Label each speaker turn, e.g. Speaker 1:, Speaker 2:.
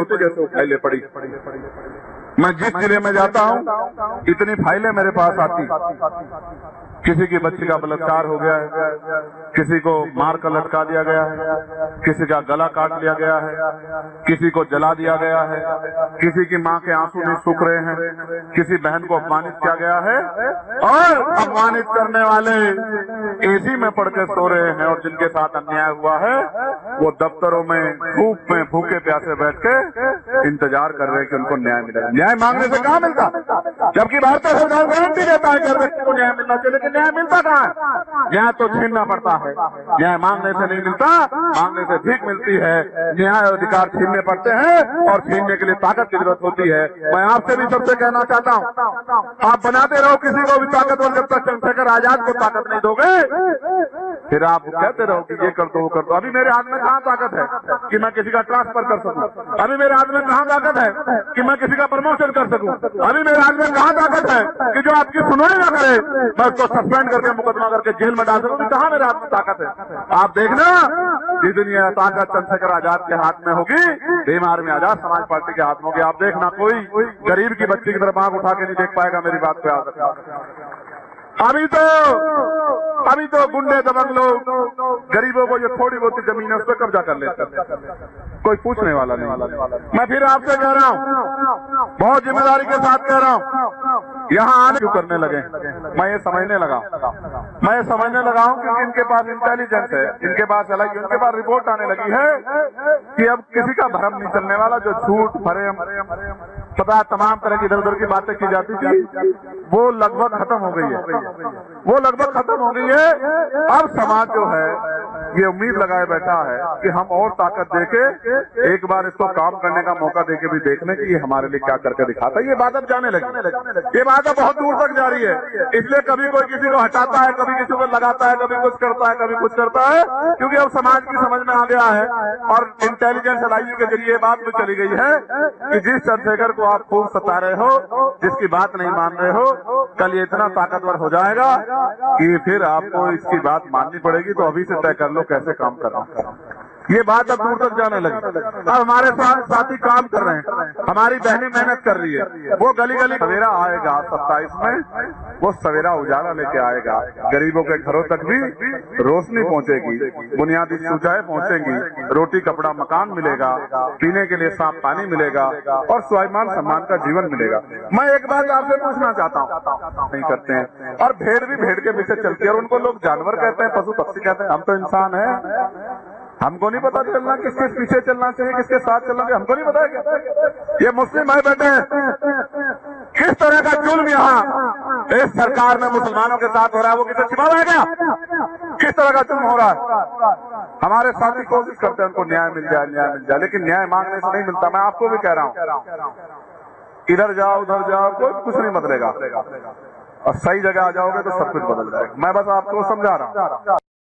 Speaker 1: होती जैसे वो फाइलें पड़ी। मैं जिस जिले में जाता हूँ इतनी फाइलें मेरे पास आती। किसी की बच्ची का बलात्कार हो गया है, किसी को मार कर लटका दिया गया है, किसी का गला काट लिया गया है, किसी को जला दिया गया है, किसी की माँ के आंसू नहीं सूख रहे हैं, किसी बहन को अपमानित किया गया है और अपमानित करने वाले एसी में पड़ के सो रहे हैं और जिनके साथ अन्याय हुआ है वो दफ्तरों में धूप में भूखे प्यासे बैठ के इंतजार कर रहे हैं कि उनको न्याय मिलेगा। न्याय मांगने से कहाँ मिलता, जबकि भारतीय संविधान गारंटी देता है कि हर व्यक्ति को न्याय मिलना चाहिए, लेकिन न्याय मिलता कहाँ है? न्याय तो छीनना पड़ता है। न्याय मांगने से नहीं मिलता, मांगने से भीख मिलती है। न्याय अधिकार छीनने पड़ते हैं और छीनने के लिए ताकत की जरूरत होती है। मैं आपसे भी सबसे कहना चाहता हूँ, आप बनाते रहो किसी को भी ताकतवर, जब तक चंद्रशेखर आजाद को ताकत नहीं दोगे फिर आप कहते रहो कि ये कर दो वो कर दो। अभी मेरे हाथ में कहाँ ताकत है कि मैं किसी का ट्रांसफर कर सकूं? अभी मेरे हाथ में कहाँ ताकत है कि मैं किसी का प्रमोशन कर सकूं? अभी मेरे हाथ में कहाँ ताकत है कि जो आपकी सुनवाई ना करे मैं उसको सस्पेंड करके मुकदमा करके जेल में डाल सकूं? कहाँ मेरे हाथ में ताकत है? आप देखना जितनी ताकत चंद्रशेखर आजाद के हाथ में होगी, भीम आर्मी आजाद समाज पार्टी के हाथ में होगी। आप देखना कोई गरीब की बच्ची की तरफ आंख उठा के नहीं देख पाएगा। मेरी बात पे याद रखना। अभी तो गुंडे दबंग लोग गरीबों को जो थोड़ी बहुत जमीन है उस पर कब्जा कर लेते हैं, कोई पूछने वाला नहीं। मैं फिर आपसे कह रहा हूँ, बहुत जिम्मेदारी के साथ कह रहा हूँ, यहाँ आने क्यों करने लगे? मैं ये समझने लगा हूँ क्योंकि इनके पास इंटेलिजेंस है, इनके पास अलग, इनके पास रिपोर्ट आने लगी है कि अब किसी का भरम नहीं चलने वाला। जो झूठ फरेब पता तमाम तरह की इधर उधर की बातें की जाती थी वो लगभग खत्म हो गई है, वो लगभग खत्म हो गई है। अब समाज जो है ये उम्मीद लगाए बैठा है कि हम और ताकत देके एक बार इसको काम करने का मौका देके भी देखने की ये हमारे लिए क्या करके दिखाता है। ये बात अब जाने लगी, ये बात अब बहुत दूर तक जा रही है। इसलिए कभी कोई किसी को हटाता है, कभी किसी को लगाता है, कभी कुछ करता है, कभी कुछ करता है, क्योंकि अब समाज की समझ में आ गया है और इंटेलिजेंस एलायू के जरिए बात भी चली गई है कि जिस चंद्रशेखर को आप खूब सता रहे हो, जिसकी बात नहीं मान रहे हो, कल ये इतना ताकतवर हो जाएगा कि फिर आपको इसकी बात माननी पड़ेगी। तो अभी से तय कर लो कैसे काम करना। ये बात अब दूर तक जाने लगी। अब हमारे साथी काम कर रहे हैं, हमारी बहनें मेहनत कर रही है। वो गली गली सवेरा आएगा 27 में, वो सवेरा उजाला लेके आएगा। गरीबों के घरों तक भी रोशनी पहुंचेगी, बुनियादी सुविधाएं पहुंचेंगी, रोटी कपड़ा मकान मिलेगा, पीने के लिए साफ पानी मिलेगा और स्वाभिमान सम्मान का जीवन मिलेगा। मैं एक बात आपसे पूछना चाहता हूँ, नहीं करते हैं और भेड़ भी भेड़ के पीछे चलती है और उनको लोग जानवर कहते हैं, पशु पक्षी कहते हैं। हम तो इंसान है, हमको नहीं पता चलना किसके पीछे चलना चाहिए, किसके साथ चलना चाहिए, हमको नहीं पता है क्या? ये मुस्लिम भाई बैठे हैं, किस तरह का जुल्म यहाँ इस सरकार में मुसलमानों के साथ हो रहा है वो किसे छिपा रहा है क्या? किस तरह का जुल्म हो रहा है? हमारे साथी कोशिश करते हैं उनको न्याय मिल जाए, लेकिन न्याय मांगने से नहीं मिलता। मैं आपको भी कह रहा हूँ, इधर जाओ उधर जाओ कोई कुछ नहीं बदलेगा और सही जगह आ जाओगे तो सब कुछ बदल जाएगा। मैं बस आपको समझा रहा हूँ।